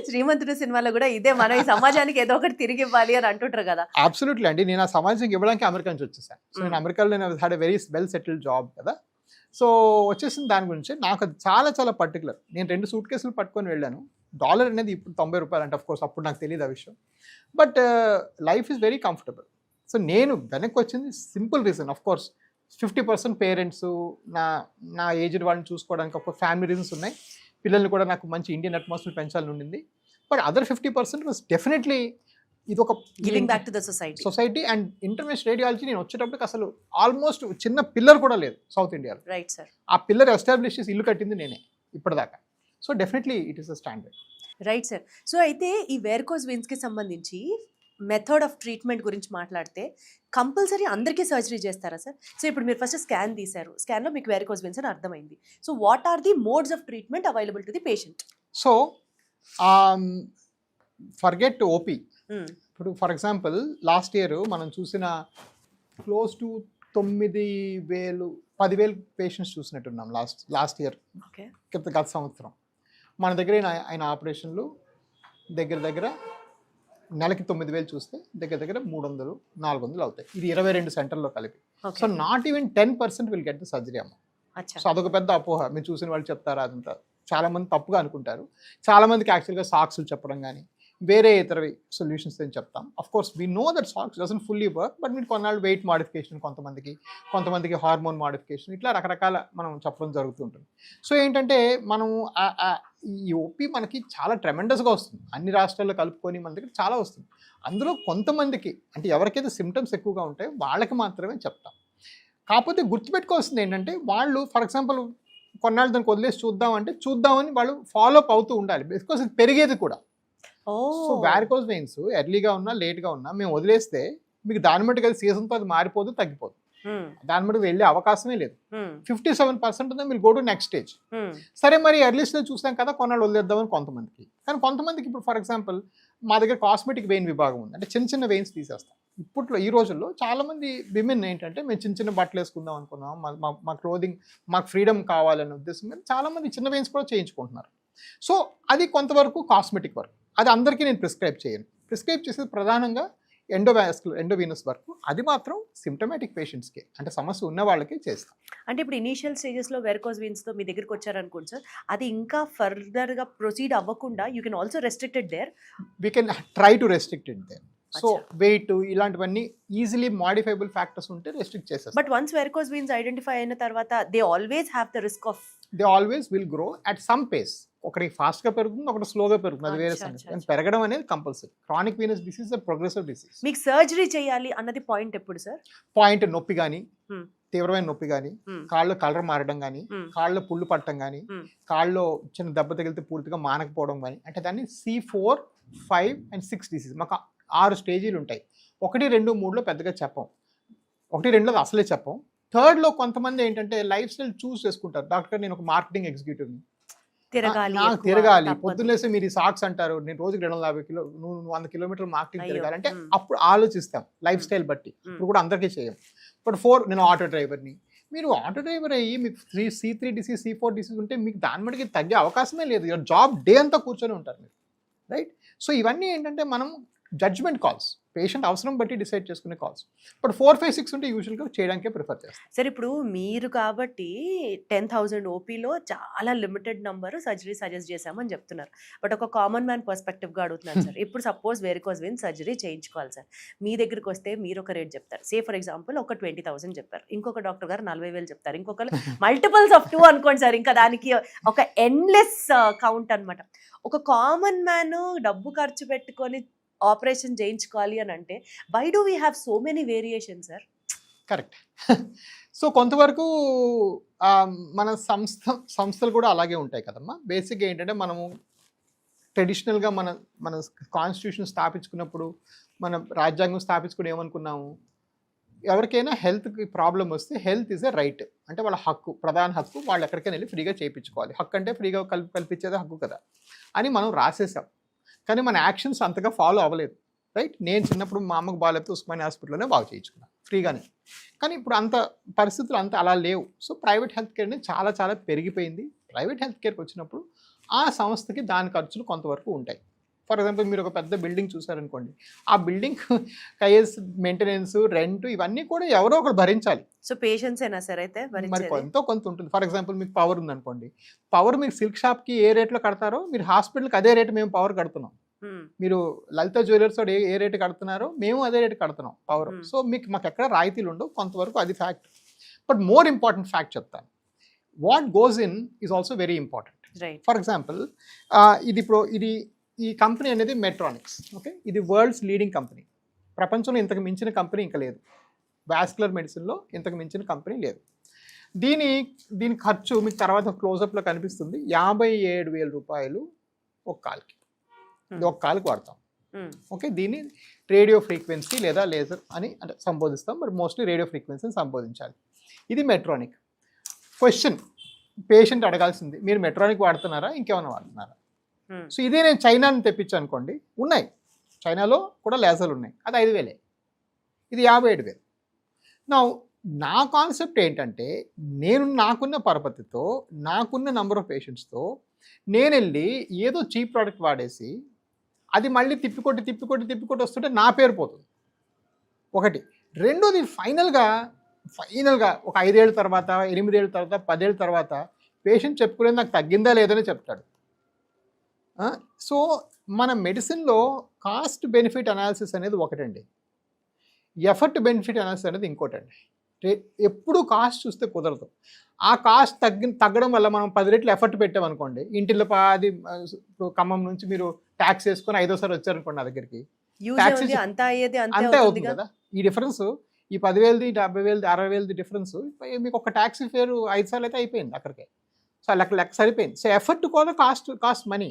శ్రీమంతుడు సినిమాలో కూడా ఇదే, మనం ఈ సమాజానికి ఏదో ఒకటి తిరిగి ఇవ్వాలి అని అంటుంటారు కదా. అబ్సల్యూట్లీ అండి. నేను ఆ సమాజానికి ఇవ్వడానికి అమెరికా నుంచి వచ్చేసాను. సో నేను అమెరికాలో నేను had a very well settled job కదా. సో వచ్చేసిన దాని గురించి నాకు అది చాలా చాలా పర్టికులర్. నేను 2 సూట్ కేసులు పట్టుకొని వెళ్ళాను. డాలర్ అనేది ఇప్పుడు 90 రూపాయలు అంటే, ఆఫ్కోర్స్ అప్పుడు నాకు తెలియదు ఆ విషయం. But life is very comfortable. So నేను వెనక్కి వచ్చింది సింపుల్ రీజన్. ఆఫ్కోర్స్ 50% పేరెంట్స్, నా ఏజ్డ్ వాళ్ళని చూసుకోవడానికి ఒక ఫ్యామిలీ రీజన్స్ ఉన్నాయి. పిల్లల్ని కూడా నాకు మంచి ఇండియన్ అట్మాస్ఫియర్ పెంచాలని ఉండింది. బట్ అదర్ 50% వాస్ డెఫినెట్లీ ఇది ఒక giving back to the society. And international radiology నేను వచ్చేటప్పటికి అసలు ఆల్మోస్ట్ చిన్న పిల్లర్ కూడా లేదు సౌత్ ఇండియాలో. Right sir. ఆ పిల్లర్ ఎస్టాబ్లిష్ చేసి ఇల్లు కట్టింది నేనే ఇప్పటిదాకా. So definitely it is a standard. Right sir. So అయితే ఈ వేర్కోస్ వెయిన్స్కి సంబంధించి మెథడ్ ఆఫ్ ట్రీట్మెంట్ గురించి మాట్లాడితే, కంపల్సరీ అందరికీ సర్జరీ చేస్తారా సార్? సో ఇప్పుడు మీరు ఫస్ట్ స్కాన్ తీశారు, స్కాన్లో మీకు వేర్కోస్ వెయిన్స్ అని అర్థమైంది. So what are the modes of treatment available to the patient? So forget OP. ఇప్పుడు ఫర్ ఎగ్జాంపుల్ లాస్ట్ ఇయర్ మనం చూసిన క్లోజ్ టు 9,000-10,000 పేషెంట్స్ చూసినట్టున్నాం లాస్ట్ ఇయర్. ఓకే. గత సంవత్సరం మన దగ్గర ఆయన ఆపరేషన్లు దగ్గర నెలకి 9,000 చూస్తే దగ్గర 300-400 అవుతాయి. ఇది 22 సెంటర్లో కలిపి. So not even 10% will get the surgery అమ్మ. సో అదొక పెద్ద అపోహ. మీరు చూసిన వాళ్ళు చెప్తారా, అదంతా చాలా మంది తప్పుగా అనుకుంటారు. చాలా మందికి యాక్చువల్గా సాక్స్లు చెప్పడం కానీ వేరే ఇతర సొల్యూషన్స్ అని చెప్తాం. Of course we know that socks doesn't fully work, but మీరు కొన్నాళ్ళు వెయిట్ మాడిఫికేషన్, కొంతమందికి హార్మోన్ మాడిఫికేషన్, ఇట్లా రకరకాల మనం చెప్పడం జరుగుతుంటుంది. సో ఏంటంటే మనం ఈ ఓపీ మనకి చాలా ట్రెమెండస్గా వస్తుంది. అన్ని రాష్ట్రాల్లో కలుపుకొని మన దగ్గర చాలా వస్తుంది. అందులో కొంతమందికి అంటే ఎవరికైతే సిమ్టమ్స్ ఎక్కువగా ఉంటాయో వాళ్ళకి మాత్రమే చెప్తాం. కాకపోతే గుర్తుపెట్టుకోవాల్సింది ఏంటంటే, వాళ్ళు ఫర్ ఎగ్జాంపుల్ కొన్నాళ్ళు దానికి వదిలేసి చూద్దామని వాళ్ళు ఫాలో అప్ అవుతూ ఉండాలి. బికాస్ ఇది పెరిగేది కూడా. సో వారికోస్ వెయిన్స్ ఎర్లీగా ఉన్నా లేట్గా ఉన్నా మేము వదిలేస్తే మీకు దాని మట్టుకు అది సీజన్తో అది మారిపోదు, తగ్గిపోదు. దాని మటుకు వెళ్ళే అవకాశమే లేదు. 57% మీరు గో టు నెక్స్ట్ స్టేజ్. సరే మరి ఎర్లీ స్టేజ్ చూసాం కదా, కొన్నాళ్ళు వదిలేద్దామని కొంతమందికి. కానీ కొంతమందికి ఇప్పుడు ఫర్ ఎగ్జాంపుల్ మా దగ్గర కాస్మెటిక్ వెయిన్ విభాగం ఉంది. అంటే చిన్న వెయిన్స్ తీసేస్తాం. ఈ రోజుల్లో చాలా మంది విమెన్ ఏంటంటే, మేము చిన్న బట్టలు వేసుకుందాం అనుకున్నాం, మా క్లోదింగ్ మాకు ఫ్రీడమ్ కావాలనే ఉద్దేశం మీద చాలా మంది చిన్న వెయిన్స్ కూడా చేయించుకుంటున్నారు. సో అది కొంతవరకు కాస్మెటిక్ వర్క్. అది అందరికీ నేను ప్రిస్క్రైబ్ చేయను. ప్రిస్క్రైబ్ చేసేది ప్రధానంగా ఎండోవీనస్ వర్క్. అది మాత్రం సిమ్టమాటిక్ పేషెంట్స్కి, అంటే సమస్య ఉన్న వాళ్ళకి చేస్తాం. అంటే ఇప్పుడు ఇనీషియల్ స్టేజెస్లో వెర్కోస్ వెయిన్స్తో మీ దగ్గరికి వచ్చారనుకోండి సార్, అది ఇంకా ఫర్దర్గా ప్రొసీడ్ అవ్వకుండా you can also restricted there. We can try to restricted there. So weight ఇలాంటివన్నీ ఈజీలీ మాడిఫైబుల్ ఫ్యాక్టర్స్ ఉంటే రెస్ట్రిక్ట్ చేస్తారు. But once varicose veins identify అయిన తర్వాత they always have the risk of, they always will grow at some pace. ఒకటి ఫాస్ట్గా పెరుగుతుంది, ఒకటి స్లోగా పెరుగుతుంది. అది వేరే సంగతి. పెరగడం అనేది compulsory. Chronic venous disease progressive disease. మీకు సర్జరీ చేయాలి అన్నది పాయింట్ ఎప్పుడు సార్? పాయింట్ నొప్పి కానీ, తీవ్రమైన నొప్పి కానీ, కాళ్ళు కలర్ మారడం కానీ, కాళ్ళు పుళ్ళు పట్టడం కానీ, కాళ్ళు చిన్న దెబ్బ తగిలితే పూర్తిగా మానకపోవడం కానీ, అంటే దాన్ని C4, 5 and 6 డిసీజ్. మాకు 6 స్టేజీలు ఉంటాయి. 1, 2, 3లో పెద్దగా చెప్పం. 1, 2లో అసలే చెప్పం. 3rd కొంతమంది ఏంటంటే లైఫ్ స్టైల్ చూస్ చేసుకుంటారు. డాక్టర్ నేను ఒక మార్కెటింగ్ ఎగ్జిక్యూటివ్ని, నాకు తిరగాలి, పొద్దున్నేసి మీరు ఈ సాక్స్ అంటారు, నేను రోజుకి 250 నువ్వు 100 కిలోమీటర్లు మార్కెటింగ్ తిరగాలంటే అప్పుడు ఆలోచిస్తాం లైఫ్ స్టైల్ బట్టి. ఇప్పుడు కూడా అందరికీ చేయం. బట్ 4 నేను ఆటో డ్రైవర్ని. మీరు ఆటో డ్రైవర్ అయ్యి మీకు C3 డిసీజ్, C4 డిసీజ్ ఉంటే మీకు దాని మటుకి తగ్గే అవకాశమే లేదు. యువర్ జాబ్ డే అంతా కూర్చొని ఉంటారు మీరు, రైట్? సో ఇవన్నీ ఏంటంటే మనం జడ్జ్మెంట్ కాల్స్. పేషెంట్ అవసరం బట్టి డిసైడ్ చేసుకునే కాల్స్. బట్ 4, 5, 6 ఉంటే యూజువల్గా చేయడానికే ప్రిఫర్ చేస్తాను. సరే ఇప్పుడు మీరు కాబట్టి 10,000 ఓపీలో చాలా లిమిటెడ్ నంబర్ సర్జరీ సజెస్ట్ చేశామని చెప్తున్నారు. బట్ ఒక కామన్ మ్యాన్ పర్స్పెక్టివ్గా అడుగుతున్నాను సార్. ఇప్పుడు సపోజ్ వెరికోస్ వెయిన్ సర్జరీ చేయించుకోవాలి సార్. మీ దగ్గరికి వస్తే మీరు ఒక రేట్ చెప్తారు. సే ఫర్ ఎగ్జాంపుల్ ఒక 20,000 చెప్పారు. ఇంకొక డాక్టర్ గారు 40,000 చెప్తారు. ఇంకొకరు మల్టిపుల్స్ ఆఫ్ 2 అనుకోండి సార్. ఇంకా దానికి ఒక ఎండ్లెస్ కౌంట్ అనమాట. ఒక కామన్ మ్యాన్ డబ్బు ఖర్చు పెట్టుకొని ఆపరేషన్ చేయించుకోవాలి అని అంటే why do we have so many variation sir? Correct. So కొంతవరకు మన సంస్థలు కూడా అలాగే ఉంటాయి కదమ్మా. బేసిక్గా ఏంటంటే మనము ట్రెడిషనల్గా మన కాన్స్టిట్యూషన్ స్థాపించుకున్నప్పుడు, మన రాజ్యాంగం స్థాపించుకుని ఏమనుకున్నాము, ఎవరికైనా హెల్త్కి ప్రాబ్లం వస్తే హెల్త్ ఈజ్ ఎ రైట్, అంటే వాళ్ళ హక్కు, ప్రధాన హక్కు, వాళ్ళు ఎక్కడికైనా వెళ్ళి ఫ్రీగా చేయించుకోవాలి. హక్కు అంటే ఫ్రీగా కల్పించేది హక్కు కదా అని మనం రాసేసాం. కానీ మన యాక్షన్స్ అంతగా ఫాలో అవ్వలేదు, రైట్. నేను చిన్నప్పుడు మా అమ్మకు బాగాలేకపోతే ఉస్మానియా హాస్పిటల్లోనే బాగు చేయించుకున్నాను ఫ్రీగానే. కానీ ఇప్పుడు అంత పరిస్థితులు అంత అలా లేవు. సో ప్రైవేట్ హెల్త్ కేర్ అనేది చాలా చాలా పెరిగిపోయింది. ప్రైవేట్ హెల్త్ కేర్కి వచ్చినప్పుడు ఆ సంస్థకి దాని ఖర్చులు కొంతవరకు ఉంటాయి. ఫర్ ఎగ్జాంపుల్ మీరు ఒక పెద్ద బిల్డింగ్ చూసారనుకోండి, ఆ బిల్డింగ్ కైస్ మెయింటెనెన్స్, రెంట్ ఇవన్నీ కూడా ఎవరో ఒకరు భరించాలి. సో పేషెంట్స్ అయినా సరే అయితే మరి కొంత ఉంటుంది. ఫర్ ఎగ్జాంపుల్ మీకు పవర్ ఉందనుకోండి, పవర్ మీరు సిల్క్ షాప్కి ఏ రేట్లో కడతారో మీరు హాస్పిటల్కి అదే రేటు మేము పవర్ కడుతున్నాం. మీరు లలిత జ్యువెలర్స్ ఏ రేటు కడుతున్నారో మేము అదే రేటు కడుతున్నాం పవర్. సో మాకు ఎక్కడ రాయితీలు ఉండవు, కొంతవరకు అది fact. But more important fact చెప్తాను, what goes in is also very important. For example ఈ కంపెనీ అనేది మెట్రానిక్స్, ఓకే, ఇది వరల్డ్స్ లీడింగ్ కంపెనీ. ప్రపంచంలో ఇంతకు మించిన కంపెనీ ఇంకా లేదు. వాస్కులర్ మెడిసిన్లో ఇంతకు మించిన కంపెనీ లేదు. దీని ఖర్చు మీకు తర్వాత క్లోజప్లో కనిపిస్తుంది, 57,000 రూపాయలు ఒక కాల్కి. ఒక కాలుకి వాడతాం, ఓకే. దీన్ని రేడియో ఫ్రీక్వెన్సీ లేదా లేజర్ అని అంటే సంబోధిస్తాం, మరి మోస్ట్లీ రేడియో ఫ్రీక్వెన్సీని సంబోధించాలి. ఇది మెట్రానిక్. క్వశ్చన్ పేషెంట్ అడగాల్సింది, మీరు మెట్రానిక్ వాడుతున్నారా ఇంకేమైనా వాడుతున్నారా? సో ఇదే నేను చైనాని తెప్పించాను అనుకోండి, ఉన్నాయి, చైనాలో కూడా లేజర్లు ఉన్నాయి, అది 5,000, ఇది 57,000. నా కాన్సెప్ట్ ఏంటంటే, నాకున్న పరపతితో, నాకున్న నెంబర్ ఆఫ్ పేషెంట్స్తో నేను వెళ్ళి ఏదో చీప్ ప్రోడక్ట్ వాడేసి అది మళ్ళీ తిప్పికొట్టి వస్తుంటే నా పేరు పోతుంది, ఒకటి. రెండోది ఫైనల్గా ఒక 5 ఏళ్ళ తర్వాత, 8 ఏళ్ళ తర్వాత, 10 ఏళ్ళ తర్వాత పేషెంట్ చెప్పుకునేది నాకు తగ్గిందా లేదని చెప్తాడు. సో మన మెడిసిన్లో కాస్ట్ బెనిఫిట్ అనాలిసిస్ అనేది ఒకటండి, ఎఫర్ట్ బెనిఫిట్ అనాలిసిస్ అనేది ఇంకోటండి. ఎప్పుడు కాస్ట్ చూస్తే కుదరదు. ఆ కాస్ట్ తగ్గడం వల్ల మనం 10 రెట్లు ఎఫర్ట్ పెట్టామనుకోండి, ఇంటిలో ఖమ్మం నుంచి మీరు ట్యాక్స్ వేసుకొని 5వ వచ్చారనుకోండి నా దగ్గరికి, అంతే అవుతుంది కదా. ఈ డిఫరెన్స్, ఈ 10,000ది, 50,000ది, 60,000ది డిఫరెన్స్ మీకు ఒక ట్యాక్సీ ఫేర్ 5 సార్లు అయితే అయిపోయింది అక్కడికే. సో లెక్క సరిపోయింది. సో ఎఫర్ట్ కూడా కాస్ట్ మనీ.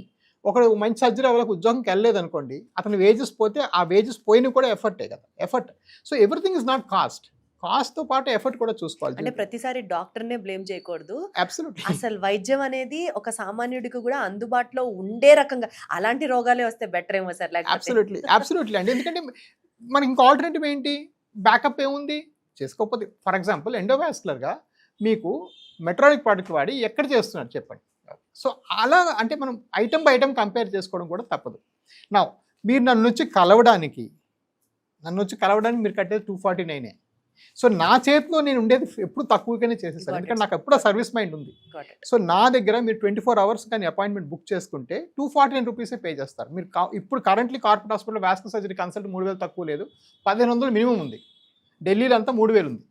ఒకడు మంచి సర్జరీ వాళ్ళకి ఉద్యోగంకి వెళ్ళలేదు అనుకోండి, అతని వేజెస్ పోతే ఆ వేజెస్ పోయిన కూడా ఎఫర్టే కదా, effort. So everything is not కాస్ట్తో పాటు ఎఫర్ట్ కూడా చూసుకోవాలి. అంటే ప్రతిసారి డాక్టర్నే బ్లేమ్ చేయకూడదు. అబ్సల్యూట్లీ. అసలు వైద్యం అనేది ఒక సామాన్యుడికి కూడా అందుబాటులో ఉండే రకంగా, అలాంటి రోగాలే వస్తే బెటర్ ఏమో సార్. అబ్సల్యూట్లీ అండి. ఎందుకంటే మనకి ఇంకా ఆల్టర్నేటివ్ ఏంటి, బ్యాకప్ ఏముంది చేసుకోకపోతే. ఫర్ ఎగ్జాంపుల్ ఎండోవాస్కులర్గా మీకు మెట్రానిక్ ప్రోడక్ట్ వాడి ఎక్కడ చేస్తున్నారు చెప్పండి. సో అలా అంటే మనం ఐటమ్ బై ఐటమ్ కంపేర్ చేసుకోవడం కూడా తప్పదు. మీరు నన్ను వచ్చి కలవడానికి మీరు కట్టేది 249. సో నా చేతిలో నేను ఉండేది ఎప్పుడు తక్కువగానే చేసేసాను, ఎందుకంటే నాకు ఎప్పుడు సర్వీస్ మైండ్ ఉంది. సో నా దగ్గర మీరు 24 hours కానీ అపాయింట్మెంట్ బుక్ చేసుకుంటే 249 రూపీసే పే చేస్తారు. మీరు ఇప్పుడు కరెంట్లీ కార్పొరేట్ హాస్పిటల్లో వాస్కులర్ సర్జరీ కన్సల్ట్ 3,000 తక్కువ లేదు, 1,500 మినిమం ఉంది. ఢిల్లీలో అంతా 3,000 ఉంది.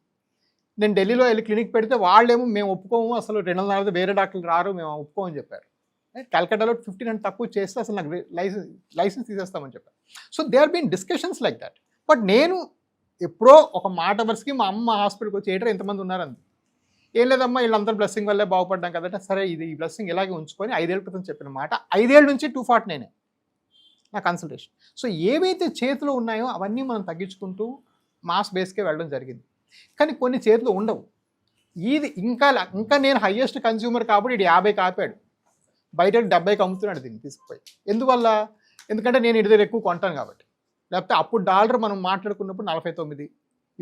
నేను ఢిల్లీలో వెళ్ళి క్లినిక్ పెడితే వాళ్ళేమో మేము ఒప్పుకోము, అసలు 240 వేరే డాక్టర్లు రారు, మేము ఒప్పుకోమని చెప్పారు. కల్కటాలో 1500 తక్కువ చేస్తే అసలు నాకు లైసెన్స్ తీసేస్తామని చెప్పారు. So they are been discussions like that. But నేను ఎప్పుడో ఒక మాట వరుసకి మా అమ్మ హాస్పిటల్కి వచ్చి ఏటో ఎంతమంది ఉన్నారంది, ఏం లేదమ్మా వీళ్ళందరూ బ్లెస్సింగ్ వల్లే బాగుపడ్డాం కదట. సరే ఈ బ్లెస్సింగ్ ఇలాగే ఉంచుకొని 5 ఏళ్ళ క్రితం చెప్పిన మాట 5 ఏళ్ళ నుంచి 249 నా కన్సల్టేషన్. సో ఏవైతే చేతిలో ఉన్నాయో అవన్నీ మనం తగ్గించుకుంటూ మాస్ బేస్కే వెళ్ళడం జరిగింది. కానీ కొన్ని చేతులు ఉండవు. ఇది ఇంకా నేను హయ్యెస్ట్ కన్స్యూమర్ కాబట్టి ఇది 50కి ఆపాడు, బయటకు 70కి అమ్ముతున్నాడు దీన్ని తీసుకుపోయి. ఎందుకంటే నేను ఇది దగ్గర ఎక్కువ కొంటాను కాబట్టి. లేకపోతే అప్పుడు డాలర్ మనం మాట్లాడుకున్నప్పుడు 49,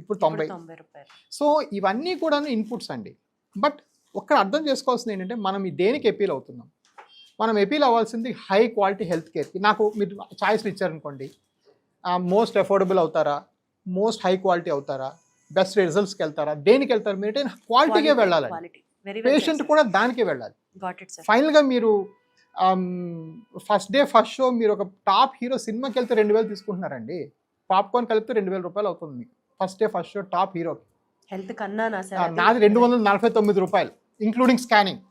ఇప్పుడు 90. సో ఇవన్నీ కూడా ఇన్పుట్స్ అండి. బట్ ఒక్కడ అర్థం చేసుకోవాల్సింది ఏంటంటే మనం దేనికి అపీల్ అవుతున్నాం. మనం అపీల్ అవ్వాల్సింది హై క్వాలిటీ హెల్త్ కేర్కి. నాకు మీరు ఛాయిస్లు ఇచ్చారనుకోండి, మోస్ట్ అఫోర్డబుల్ అవుతారా, మోస్ట్ హై క్వాలిటీ అవుతారా, బెస్ట్ రిజల్ట్స్కి వెళ్తారా, దేనికి వెళ్తారు మీరు? క్వాలిటీకే వెళ్ళాలండి. పేషెంట్ కూడా దానికే వెళ్ళాలి. ఫైనల్గా మీరు ఫస్ట్ డే ఫస్ట్ షో మీరు ఒక టాప్ హీరో సినిమాకి వెళ్తే 2,000 తీసుకుంటున్నారండి. పాప్కార్న్ కలిపితే 2,000 రూపాయలు అవుతుంది మీకు first day first show top హీరోకి. హెల్త్ కన్నా నాది 249 రూపాయలు ఇంక్లూడింగ్ స్కానింగ్.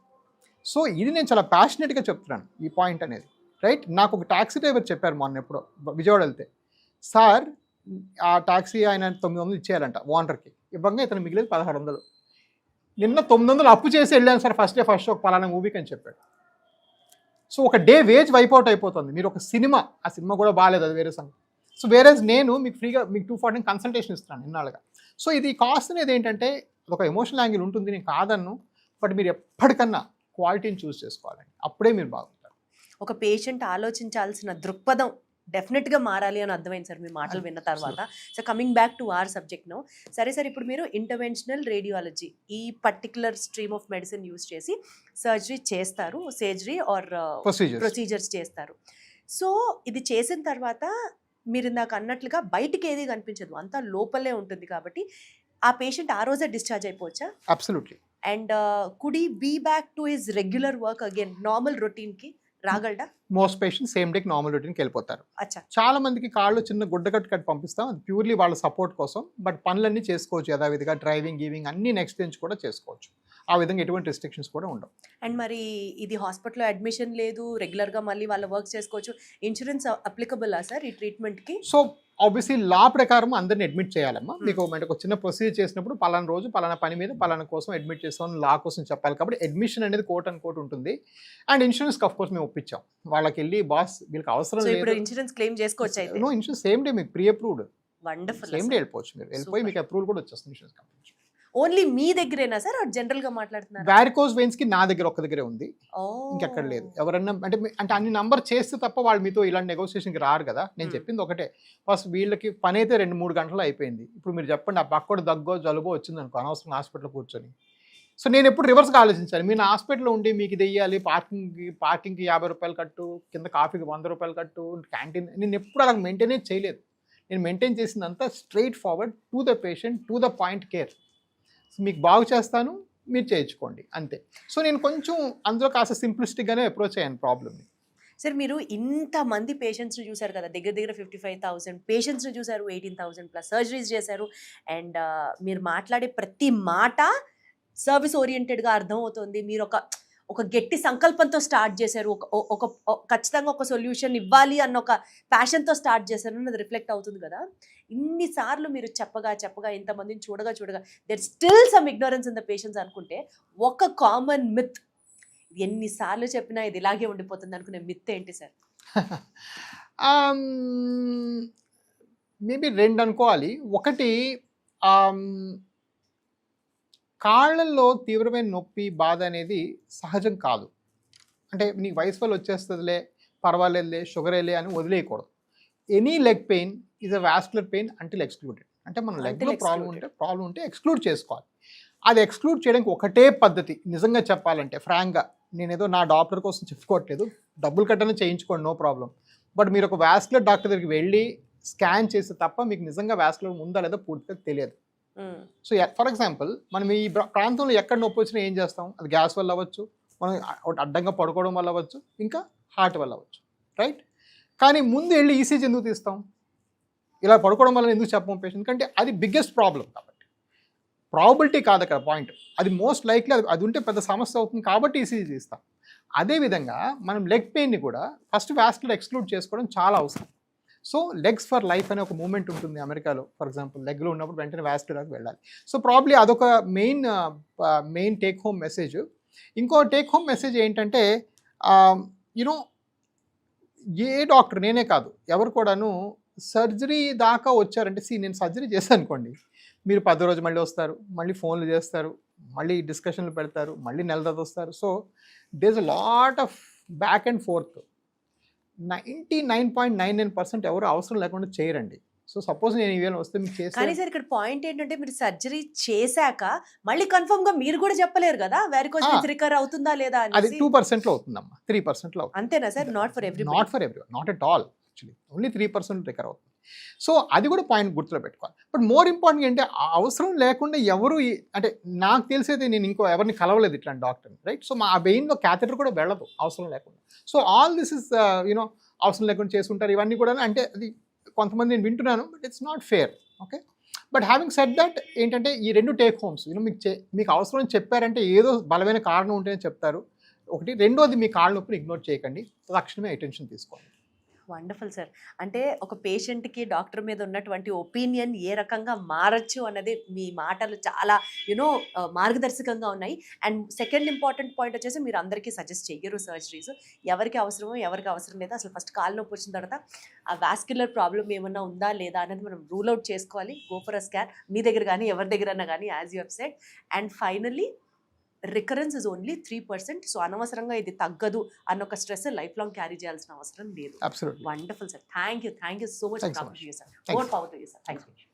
సో ఇది నేను చాలా ప్యాషనెట్గా చెప్తున్నాను ఈ పాయింట్ అనేది, రైట్? నాకు ఒక ట్యాక్సీ డ్రైవర్ చెప్పారు మొన్న ఎప్పుడో విజయవాడ వెళ్తే, సార్ ఆ ట్యాక్సీ ఆయన 900 ఇచ్చేయాలంట ఓనర్కి, ఇవ్వంగా ఇతను మిగిలేదు 1,600. నిన్న 900 అప్పు చేసి వెళ్ళాను sir first day first show పలానా మూవీకి అని చెప్పాడు. సో ఒక డే వేజ్ వైపౌట్ అయిపోతుంది. మీరు ఒక సినిమా, ఆ సినిమా కూడా బాగాలేదు, అది వేరే సంగతి. సో వేరేజ్ నేను మీకు ఫ్రీగా మీకు 240 కన్సల్టేషన్ ఇస్తున్నాను ఇన్నాళ్ళుగా. సో ఇది కాస్ట్ అనేది ఏంటంటే ఒక ఎమోషనల్ యాంగిల్ ఉంటుంది, నేను కాదన్ను. బట్ మీరు ఎప్పటికన్నా క్వాలిటీని చూస్ చేసుకోవాలండి, అప్పుడే మీరు బాగుంటారు. ఒక పేషెంట్ ఆలోచించాల్సిన దృక్పథం డెఫినెట్గా మారాలి అని అర్థమైంది సార్ మీ మాటలు విన్న తర్వాత. So coming back to our subject no, సరే సార్, ఇప్పుడు మీరు ఇంటర్వెన్షనల్ రేడియాలజీ ఈ particular stream of medicine use చేసి సర్జరీ చేస్తారు, సర్జరీ ఆర్ ప్రొసీజర్స్ చేస్తారు. సో ఇది చేసిన తర్వాత మీరు ఇందాక అన్నట్లుగా బయటికి ఏది కనిపించదు, అంతా లోపలే ఉంటుంది కాబట్టి ఆ పేషెంట్ ఆ రోజే డిశ్చార్జ్ అయిపోవచ్చా? Absolutely. And could he be back to his regular work again, normal రొటీన్కి రాగలడా? మోస్ట్ పేషెంట్స్ సేమ్ డేకి నార్మల్ రొటీన్కి వెళ్ళిపోతారు. అచ్చా. చాలా మందికి కాళ్ళు చిన్న గుడ్డ కట్టు పంపిస్తాం, అది ప్యూర్లీ వాళ్ళ సపోర్ట్ కోసం. బట్ పనులన్నీ చేసుకోవచ్చు యథావిధిగా, డ్రైవింగ్ గీవింగ్ అన్ని నెక్స్ట్ నుంచి కూడా చేసుకోవచ్చు. ఆ విధంగా ఎటువంటి రెస్ట్రిక్షన్స్ కూడా ఉండవు. అండ్ మరి ఇది హాస్పిటల్లో అడ్మిషన్ లేదు, రెగ్యులర్గా మళ్ళీ వాళ్ళ వర్క్ చేసుకోవచ్చు, ఇన్సూరెన్స్ అప్లికబుల్లా సార్ ఈ ట్రీట్మెంట్కి? సో ఆబ్వియస్లీ లా ప్రకారం అందరిని అడ్మిట్ చేయాలమ్మా. మీకు ఒక చిన్న ప్రొసీజర్ చేసినప్పుడు పలానా రోజు పలానా పని మీద పలానా కోసం అడ్మిట్ చేస్తామని లా కోసం చెప్పాలి. కాబట్టి అడ్మిషన్ అనేది కోట్ అండ్ కోట్ ఉంటుంది. అండ్ ఇన్సూరెన్స్ ఆఫ్ కోర్స్ మేము ఒప్పించాం వాళ్ళకి, వెళ్ళి బాస్ వీళ్ళకి అవసరం లేదు, ఇన్సూరెన్స్ క్లెయిమ్ చేసుకోవచ్చు అయితే. నో ఇన్సూరెన్స్ సేమ్ డే మీకు pre approved, wonderful, same day వెళ్ళిపోవచ్చు మీరు, వెళ్ళిపోయి మీకు అప్రూవల్ కూడా వచ్చేస్తుంది ఇన్సూరెన్స్ కంపెనీ. ఓన్లీ మీ దగ్గరేనా సార్, జనరల్ గా మాట్లాడుతున్నారు? వారికోస్ వెయిన్స్ కి నా దగ్గర ఒక్క దగ్గరే ఉంది, ఇంకెక్కడ లేదు. ఎవరన్నా అంటే అన్ని నంబర్ చేస్తే తప్ప వాళ్ళు మీతో ఇలాంటి నెగోసియేషన్కి రారు కదా. నేను చెప్పింది ఒకటే, ఫస్ట్ వీళ్ళకి పని అయితే 2-3 గంటలు అయిపోయింది. ఇప్పుడు మీరు చెప్పండి, ఆ పక్కడు దగ్గో జలుబో వచ్చింది అనుకో, అనవసరం హాస్పిటల్ కూర్చొని. సో నేను ఎప్పుడు రివర్స్గా ఆలోచించాను, మీరు నా హాస్పిటల్లో ఉండి మీకు ఇది వెయ్యాలి, పార్కింగ్కి 50 రూపాయలు కట్టు, కింద కాఫీకి 100 రూపాయలు కట్టు, క్యాంటీన్, నేను ఎప్పుడు అలా మెయింటైనే చేయలేదు. నేను మెయింటైన్ చేసిందంతా straight forward to the patient, to the point care. మీకు బాగు చేస్తాను, మీరు చేయించుకోండి అంతే. సో నేను కొంచెం అందులో కాస్త సింప్లిస్టిక్గానే అప్రోచ్ అయ్యాను ప్రాబ్లమ్ని. సార్ మీరు ఇంతమంది పేషెంట్స్ని చూశారు కదా, దగ్గర 55,000 పేషెంట్స్ని చూశారు, 18,000+ సర్జరీస్ చేశారు. అండ్ మీరు మాట్లాడే ప్రతి మాట సర్వీస్ ఓరియంటెడ్గా అర్థమవుతుంది. మీరు ఒక గట్టి సంకల్పంతో స్టార్ట్ చేశారు, ఒక ఖచ్చితంగా ఒక సొల్యూషన్ ఇవ్వాలి అన్న ఒక ప్యాషన్తో స్టార్ట్ చేశారు అన్నది రిఫ్లెక్ట్ అవుతుంది కదా. ఇన్నిసార్లు మీరు చెప్పగా ఇంతమందిని చూడగా there still some ignorance in the patients అనుకుంటే, ఒక కామన్ మిత్, ఎన్నిసార్లు చెప్పినా ఇది ఇలాగే ఉండిపోతుంది అనుకునే మిత్ ఏంటి సార్? మేబీ 2 అనుకోవాలి. ఒకటి, కాళ్ళల్లో తీవ్రమైన నొప్పి బాధ అనేది సహజం కాదు. అంటే నీకు వయసు వల్ల వచ్చేస్తుందిలే, పర్వాలేదులే, షుగరేలే అని వదిలేయకూడదు. Any leg pain is a vascular pain until excluded. అంటే మన లెగ్లో ప్రాబ్లం ఉంటే ఎక్స్క్లూడ్ చేసుకోవాలి. అది ఎక్స్క్లూడ్ చేయడానికి ఒకటే పద్ధతి, నిజంగా చెప్పాలంటే ఫ్రాంక్గా, నేనేదో నా డాక్టర్ కోసం చెప్పుకోవట్లేదు, డబ్బులు కట్టనే చేయించుకోండి, నో ప్రాబ్లం. బట్ మీరు ఒక వాస్కులర్ డాక్టర్ దగ్గరికి వెళ్ళి స్కాన్ చేస్తే తప్ప మీకు నిజంగా వాస్కులర్ ఉందా లేదా పూర్తిగా తెలియదు. సో ఫర్ ఎగ్జాంపుల్, మనం ఈ ప్రాంతంలో ఎక్కడ నొప్పి వచ్చినా ఏం చేస్తాం, అది గ్యాస్ వల్ల అవ్వచ్చు, మనం అడ్డంగా పడుకోవడం వల్ల అవ్వచ్చు, ఇంకా హార్ట్ వల్ల అవ్వచ్చు, రైట్? కానీ ముందు వెళ్ళి ఈసీజీ ఎందుకు తీస్తాం? ఇలా పడుకోవడం వల్ల ఎందుకు చెప్పం పేషెంట్ కంటే అది బిగ్గెస్ట్ ప్రాబ్లం. కాబట్టి ప్రాబిలిటీ కాదు అక్కడ పాయింట్, అది మోస్ట్ లైక్లీ అది ఉంటే పెద్ద సమస్య అవుతుంది కాబట్టి ఈసీజీ తీస్తాం. అదేవిధంగా మనం లెగ్ పెయిన్ని కూడా ఫస్ట్ వాస్కులర్ ఎక్స్క్లూడ్ చేసుకోవడం చాలా అవసరం. సో లెగ్స్ ఫర్ లైఫ్ అనే ఒక మూమెంట్ ఉంటుంది అమెరికాలో. ఫర్ ఎగ్జాంపుల్, లెగ్లో ఉన్నప్పుడు వెంటనే వాస్కులర్కి వెళ్ళాలి. సో ప్రాబ్లీ అదొక మెయిన్ టేక్ హోమ్ మెసేజ్. ఇంకో టేక్ హోమ్ మెసేజ్ ఏంటంటే, యూనో ఏ డాక్టర్, నేనే కాదు ఎవరు కూడాను సర్జరీ దాకా వచ్చారంటే, నేను సర్జరీ చేశాను అనుకోండి, మీరు 10 రోజు మళ్ళీ వస్తారు, మళ్ళీ ఫోన్లు చేస్తారు, మళ్ళీ డిస్కషన్లు పెడతారు, మళ్ళీ నెల తర్వాత వస్తారు. So there is a lot of back and forth. 99.99% ఎవరు అవసరం లేకుండా చేయరండి. సో సపోజ్ నేను ఈవేళ వస్తే మీకు చేసి, కానీ సార్ ఇక్కడ పాయింట్ ఏంటంటే, మీరు సర్జరీ చేశాక మళ్ళీ కన్ఫర్మ్ గా మీరు కూడా చెప్పలేరు కదా వెరికోస్ వెయిన్స్ రికవర్ అవుతుందా లేదా అని. అది 2%లో అవుతుందమ్మా, 3%లో అవుతుంది. అంతేనా sir? Not for everyone, not at all. Actually only 3% recover అవుతుంది. సో అది కూడా పాయింట్ గుర్తులో పెట్టుకోవాలి. బట్ మోర్ ఇంపార్టెంట్ అంటే ఆ అవసరం లేకుండా ఎవరు అంటే నాకు తెలిసేది నేను ఇంకో ఎవరిని కలవలేదు ఇట్లాంటి డాక్టర్ని, రైట్? సో మా వెయిన్లో క్యాథెటర్ కూడా వెళ్ళదు అవసరం లేకుండా. So all this is you know అవసరం లేకుండా చేసుకుంటారు ఇవన్నీ కూడా. అంటే అది కొంతమంది నేను వింటున్నాను, but it's not fair. Okay, but having said that ఏంటంటే ఈ 2 టేక్ హోమ్స్ యూనో మీకు అవసరం అని చెప్పారంటే ఏదో బలమైన కారణం ఉంటేనే చెప్తారు ఒకటి. రెండోది మీ కాళ్ళ నొప్పిని ఇగ్నోర్ చేయకండి, తక్షణమే అటెన్షన్ తీసుకోండి. Wonderful sir. అంటే ఒక పేషెంట్కి డాక్టర్ మీద ఉన్నటువంటి ఒపీనియన్ ఏ రకంగా మారచ్చు అన్నది మీ మాటలు చాలా యూనో మార్గదర్శకంగా ఉన్నాయి. అండ్ సెకండ్ ఇంపార్టెంట్ పాయింట్ వచ్చేసి మీరు అందరికీ సజెస్ట్ చెయ్యరు సర్జరీస్. ఎవరికి అవసరమో ఎవరికి అవసరం లేదా అసలు ఫస్ట్ కాలు నొప్పి వచ్చిన తర్వాత ఆ వాస్క్యులర్ ప్రాబ్లం ఏమన్నా ఉందా లేదా అనేది మనం రూల్ అవుట్ చేసుకోవాలి. గో ఫర్ అ స్కాన్, మీ దగ్గర కానీ ఎవరి దగ్గరన్నా కానీ, as you have said. And finally recurrence is only 3%. So అనవసరంగా ఇది తగ్గదు అన్న ఒక స్ట్రెస్ లైఫ్ లాంగ్ క్యారీ చేయాల్సిన అవసరం లేదు. Absolutely. Wonderful sir. Thank you so much. Thanks so much. Sir. Thank more you. Power to you sir. Thank you.